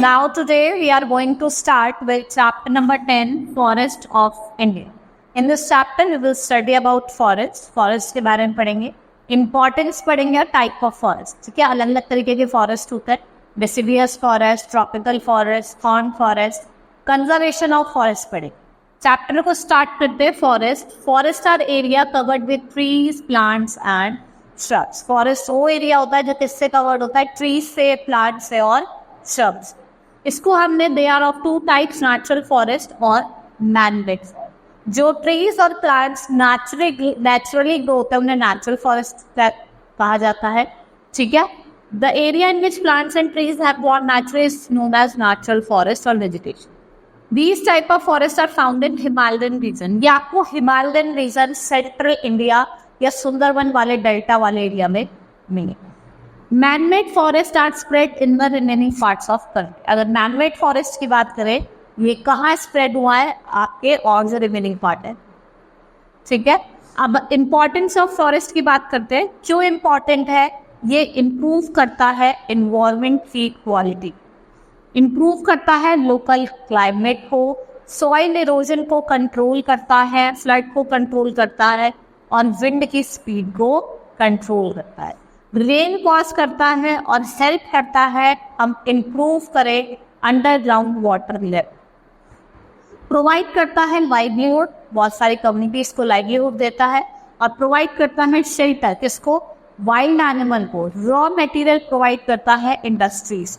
Now today we are going to start with chapter number 10, Forest of India. In this chapter we will study about forests. Forest के बारे में पढ़ेंगे, importance पढ़ेंगे, type of forest. ठीक है, अलग अलग तरीके के forest होते हैं, deciduous forest, tropical forest, thorn forest, conservation of forest पढ़ेंगे. चैप्टर को स्टार्ट करते हैं. Forest are area covered with trees, plants and shrubs. Forest वो एरिया होता है जो किससे कवर्ड होता है? ट्रीज से, प्लांट से और श्रब्स. इसको हमने they are of two types, natural forest और मैन-मेड. जो ट्रीज और प्लांट्स नेचुरली ग्रो होते हैं उन्हें नेचुरल फॉरेस्ट कहा जाता है. ठीक है, the area in which plants and trees have grown naturally is known as natural forest और vegetation. These type of forests are found in Himalayan region. ये आपको हिमालयन रीजन, सेंट्रल इंडिया या सुंदरवन वाले डेल्टा वाले एरिया में मिले. Man-made forest are spread in the remaining parts of country. अगर man-made forest की बात करें, ये कहाँ स्प्रेड हुआ है? आपके और जो रिमेनिंग पार्ट है. ठीक है, अब इम्पोर्टेंस ऑफ फॉरेस्ट की बात करते हैं. क्यों इम्पोर्टेंट है? ये इम्प्रूव करता है एनवायरमेंट की क्वालिटी, इम्प्रूव करता है लोकल क्लाइमेट को, सॉइल इरोजन को कंट्रोल करता है, फ्लड को कंट्रोल करता है और विंड की स्पीड को कंट्रोल करता है, रेन कॉज करता है और हेल्प करता है हम इम्प्रूव करें अंडरग्राउंड वाटर लेवल. प्रोवाइड करता है लाइवलीहुड, बहुत सारी कम्युनिटीज को लाइवलीहुड देता है. और प्रोवाइड करता है शेल्टर, किसको? वाइल्ड एनिमल को. रॉ मटेरियल प्रोवाइड करता है इंडस्ट्रीज.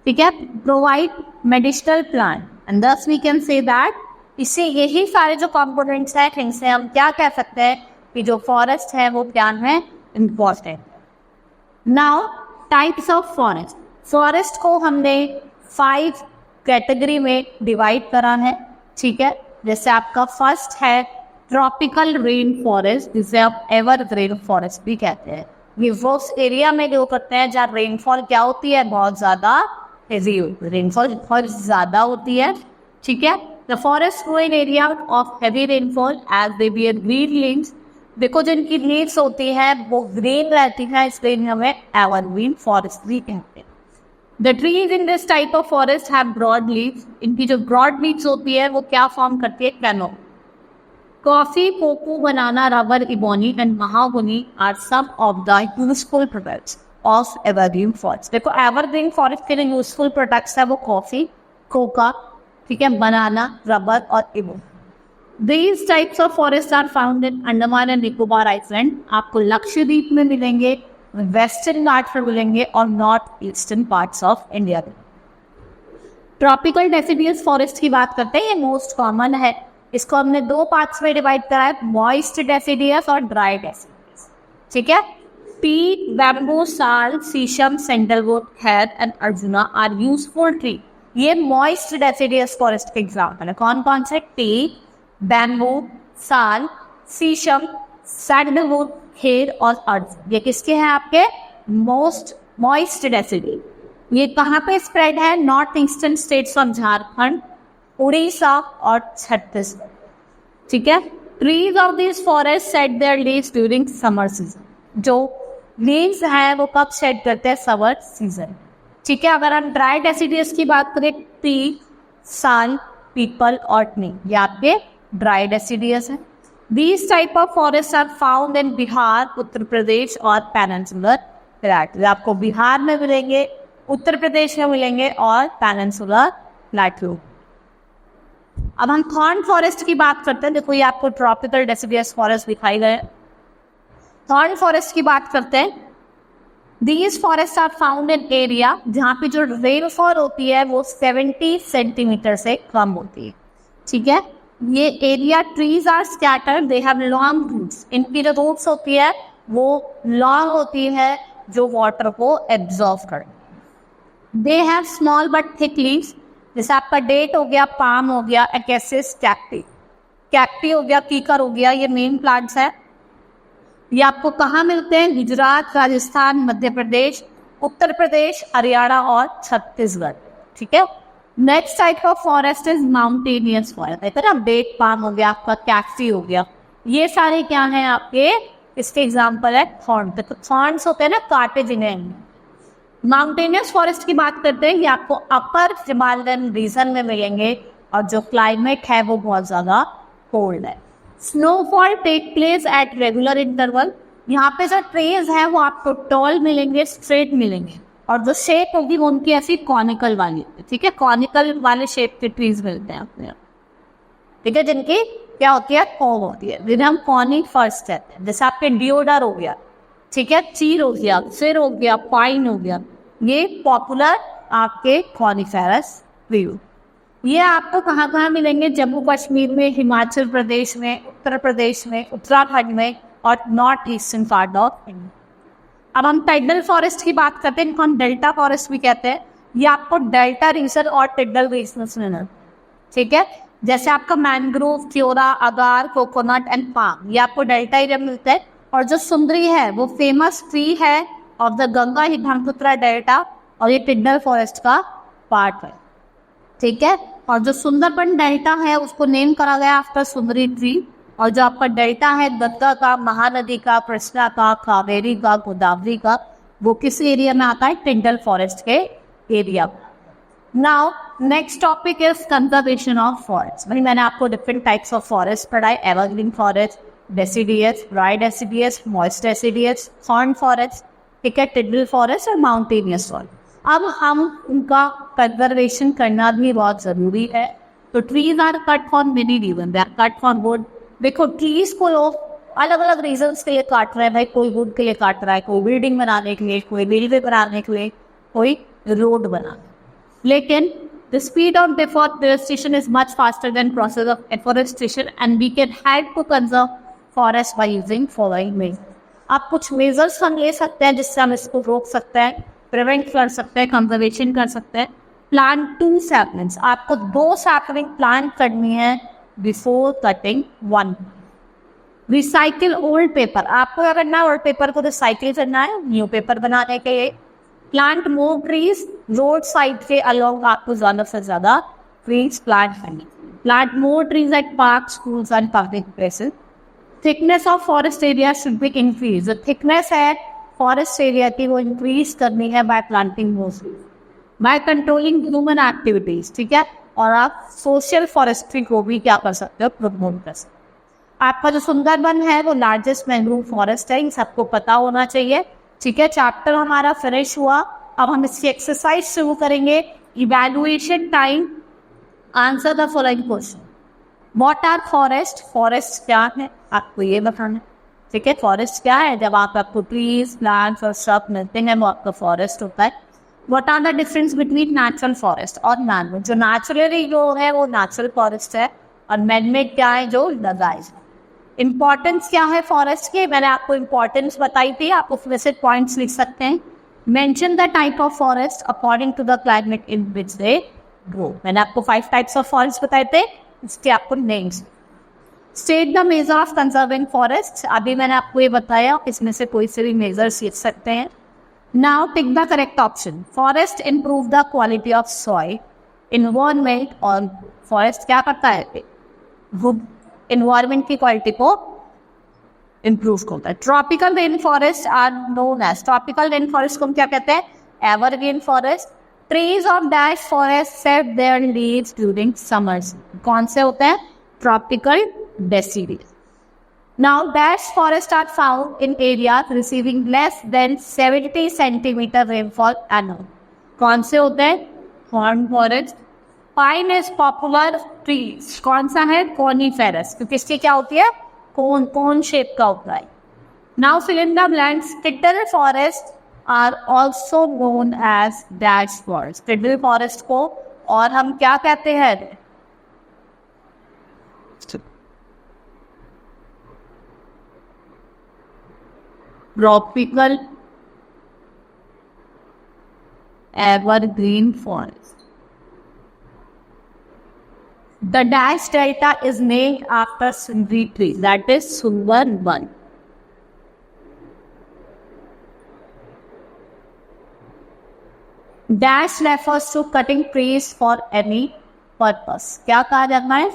ठीक है, प्रोवाइड मेडिसिनल प्लांट एंड दस वी कैन से दैट इससे यही सारे जो कंपोनेंट्स हैं इनसे हम क्या कह सकते हैं कि जो फॉरेस्ट है वो क्या है? Important. Now types of forest. Forest को हमने 5 कैटेगरी में डिवाइड करा है. ठीक है, जैसे आपका फर्स्ट है ट्रॉपिकल रेन फॉरेस्ट, जिसे आप एवरग्रीन फॉरेस्ट भी कहते हैं. ये वो एरिया में जो करते हैं जहाँ रेनफॉल क्या होती है? बहुत ज़्यादा हेवी, रेनफॉल बहुत ज़्यादा होती है. ठीक है, the forest grow in area of heavy rainfall as they bear green leaves. देखो जो इनकी लीव्स होती है वो ग्रीन रहती है, इसलिए हमें एवरग्रीन फॉरेस्ट भी कहते हैं. The trees in this type of forest have broad leaves. इनकी जो ब्रॉड लीव्स होती है वो क्या फॉर्म करती है? Canopy. Coffee, cocoa, banana, rubber, ebony and mahogany are some of the useful products of evergreen forest. देखो एवरग्रीन फॉरेस्ट के लिए यूजफुल प्रोडक्ट्स है वो कॉफी, कोका, ठीक है, बनाना, रबर और ebony. These types of forest are found in Andaman and Nicobar island. आपको लक्षद्वीप में मिलेंगे, वेस्टर्न घाट में मिलेंगे और north eastern parts of India में. ट्रॉपिकल डेसिडियस फॉरेस्ट की बात करते हैं, ये मोस्ट कॉमन है. इसको हमने 2 पार्ट्स में डिवाइड करा है, मॉइस्ट डेसिडियस और ड्राई डेसिडियस. ठीक है, teak, bamboo, sal, shisham, sandalwood, हेथ and arjuna are useful tree. ये मॉइस्ट डेसिडियस फॉरेस्ट के एग्जाम्पल है. कौन कौन से? Peak, bamboo, sal, shisham, sandalwood, Heath और अर्जुन. ये किसके हैं? आपके मोस्ट मॉइस्ट डेसिडियस. ये कहाँ पे स्प्रेड है? North eastern states of Jharkhand, Orissa और छत्तीसगढ़. ठीक है, trees of this forest shade there leaves during summer season. जो लीव्स हैं वो कब शेड करते हैं? Summer season. ठीक है, अगर हम ड्राई डेसिडियस की बात करें, पीक, साल, पीपल और नीम, ये आपके ड्राई डेसिडियस है. These type of forest are found in Bihar, Uttar Pradesh और पेनिनसुलर प्लेटू. आपको बिहार में मिलेंगे, उत्तर प्रदेश में मिलेंगे और पेनिनसुलर प्लेटू. अब हम थॉर्न फॉरेस्ट की बात करते हैं. देखो ये आपको ट्रॉपिकल डेसिडियस फॉरेस्ट दिखाई गए. थॉर्न फॉरेस्ट की बात करते हैं. These forest are found in area जहाँ पे जो रेनफॉल होती है वो 70 सेंटीमीटर से कम होती है. ठीक है, ये area trees are scattered, they have long roots. इनकी जो रूट्स होती है वो लॉन्ग होती है जो वाटर को एब्जॉर्व कर. They have small but thick leaves. जैसे आपका डेट हो गया, पाम हो गया, एकेसिस, कैक्टी हो गया, कीकर हो गया, ये मेन प्लांट्स है. ये आपको कहाँ मिलते हैं? गुजरात, राजस्थान, मध्य प्रदेश, उत्तर प्रदेश, हरियाणा और छत्तीसगढ़. ठीक है, next type of forest is mountainous forest. है ना, डेट पाम हो गया, आपका कैक्टी हो गया, ये सारे क्या हैं आपके? इसके एग्जाम्पल है थॉर्न. तो थॉर्न्स होते हैं ना, कांटे जिन्हें माउंटेनियस फॉरेस्ट की बात करते हैं, ये आपको अपर हिमालयन रीजन में मिलेंगे और जो क्लाइमेट है वो बहुत ज़्यादा कोल्ड है। Snowfall take place at regular interval, यहाँ पे जो ट्रीज है वो आपको टॉल मिलेंगे, स्ट्रेट मिलेंगे, और जो शेप होगी वो उनकी ऐसी कॉनिकल वाली, ठीक है, कॉनिकल वाले शेप के ट्रीज मिलते हैं अपने, ठीक है, जिनकी क्या होती है, कॉम होती है, जिन्हें हम कॉनिफर्स कहते हैं। जैसे आपके डिओडर हो गया, ठीक है, चीर हो गया, फिर हो गया, पाइन हो गया, ये पॉपुलर आपके कॉनिफेरस ट्री। ये आपको कहाँ कहाँ मिलेंगे, जम्मू कश्मीर में, हिमाचल प्रदेश में, उत्तर प्रदेश में, उत्तराखंड में और north eastern part of India. अब हम टाइडल फॉरेस्ट की बात करते हैं, इनको हम डेल्टा फॉरेस्ट भी कहते हैं। ये आपको डेल्टा रीजन और टाइडल रीजन में, ठीक है, जैसे आपका mangrove, Quora, agar, coconut and palm, ये आपको डेल्टा एरिया मिलता है। और जो सुंदरी है वो फेमस ट्री है of the Ganga he Brahmaputra delta, और ये टाइडल फॉरेस्ट का पार्ट है, ठीक है। और जो सुंदरबन डेल्टा है उसको नेम करा गया आफ्टर सुंदरी ट्री। और जो आपका डेल्टा है गंगा का, महानदी का, कृष्णा का, कावेरी का, गोदावरी का, वो किस एरिया में आता है, टाइडल फॉरेस्ट के area. Now next topic is conservation of forest. भाई मैंने आपको डिफरेंट टाइप्स ऑफ फॉरेस्ट पढ़ाए, evergreen forest, deciduous, dry deciduous, moist deciduous, thorn forest, ठीक है, टाइडल फॉरेस्ट और माउंटेनियस फॉरेस्ट। अब हम उनका कंजर्वेशन करना भी बहुत ज़रूरी है। तो trees are cut for many reason, they are cut for wood. देखो ट्रीज को लोग अलग अलग रीजन्स के लिए काट रहे हैं भाई, कोई वुड के लिए काट रहा है, कोई बिल्डिंग बनाने के लिए, कोई रेलवे बनाने के लिए, कोई रोड बनाने। लेकिन the speed of deforestation is much faster than process of afforestation and we can help to conserve forest by using following measures। आप कुछ मेजर्स हम ले सकते हैं जिससे हम इसको रोक सकते हैं, प्रिवेंट कर सकते हैं, कंजर्वेशन कर सकते हैं। प्लांट 2 सैपलिंग्स, आपको 2 सैपलिंग प्लांट करनी है before cutting 1। Recycle old paper, आपको क्या करना है, ओल्ड पेपर को रिसाइकिल करना है न्यू पेपर बनाने के लिए। Plant more trees, road side के अलोंग आपको ज़्यादा से ज़्यादा ट्रीज प्लांट करनी। Plant more trees at park, schools and public places. Thickness of forest area should be increase, जो थिकनेस है फॉरेस्ट एरिया की वो इंक्रीज करनी है by planting more trees, by controlling human activities, ठीक है। और आप सोशल फॉरेस्ट्री को भी क्या कर सकते हो, प्रमोट कर सकते हो। आपका जो सुंदरबन है वो लार्जेस्ट मैंग्रोव फॉरेस्ट है, ये सबको पता होना चाहिए, ठीक है। चैप्टर हमारा फिनिश हुआ, अब हम इसकी एक्सरसाइज शुरू करेंगे। Evaluation time, answer the following question. What are forest, forest क्या है आपको ये बताना है, ठीक है। फॉरेस्ट क्या है, जब आपको ट्रीज, प्लांट्स और सब मिलते हैं वो आपका फॉरेस्ट होता है। What are the difference between natural forest और मैनमेड, जो नेचुरली जो है वो नेचुरल फॉरेस्ट है और मैनमेड क्या है, जो लगाए। इंपॉर्टेंस क्या है फॉरेस्ट के, मैंने आपको इंपॉर्टेंस बताई थी, आप उसमें से पॉइंट्स लिख सकते हैं। Mention the type of forest according to the climate in which they grow, मैंने आपको 5 टाइप्स ऑफ फॉरेस्ट बताए थे, इसके आपको names. State the measure of conserving forest, अभी मैंने आपको ये बताया, इसमें से कोई से भी मेजर्स लिख सकते हैं। Now tick the correct option. Forest improve the quality of soil, environment, और फॉरेस्ट क्या करता है, वो इन्वायरमेंट की क्वालिटी को इम्प्रूव करता है। Tropical rain forest are known as, tropical rain forest को हम क्या कहते हैं, evergreen forest. Trees of dash forest set their leaves during summers, कौन से होते हैं, tropical deciduous. Now dash forest are found in area receiving less than 70 centimetre rainfall annual, कौन से होते हैं, thorn forest. Pine is popular trees, कौन सा है, कॉनिफेरस, क्योंकि इसकी क्या होती है, कोन शेप का होता है। Now fill in the blanks. Tidal forest are also known as dash forest, tidal forest को और हम क्या कहते हैं, tropical evergreen forest. The Dash Delta is named after Sundri tree, that is Sundarban. Dash refers to cutting trees for any purpose. क्या कहा जाता है,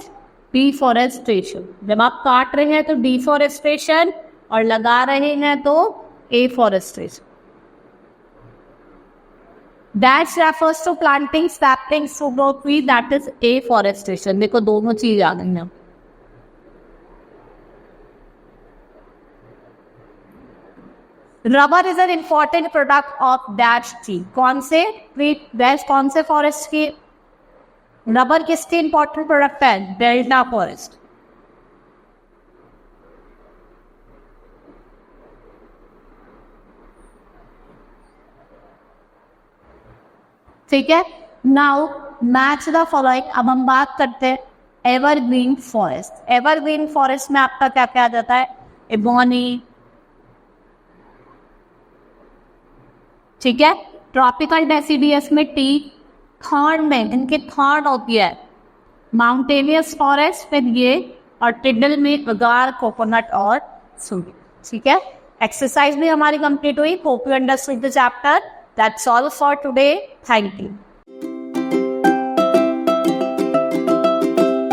डिफॉरेस्टेशन। जब आप काट रहे हैं तो डिफॉरेस्टेशन और लगा रहे हैं तो afforestation. That refers to planting, sapling, sugar tree, that is afforestation. देखो दोनों चीज आ गई हैं. Rubber is an important product of that tree. कौन से ट्री, कौन से फॉरेस्ट की? रबर किसकी इंपॉर्टेंट प्रोडक्ट है? Delta forest. ठीक है. Now match the following. अब हम बात करते हैं एवरग्रीन फॉरेस्ट. एवरग्रीन फॉरेस्ट में आपका क्या क्या आ जाता है? एबोनी, ठीक है. ट्रॉपिकल डेसिडियस में टीक, थर्ड में इनकी थर्ड होती है माउंटेनियस फॉरेस्ट, फिर ये, और टिडल में अगार, कोकोनट और सुगी. ठीक है. एक्सरसाइज भी हमारी कंप्लीट हुई. Hope you understood the chapter. That's all for today. Thank you.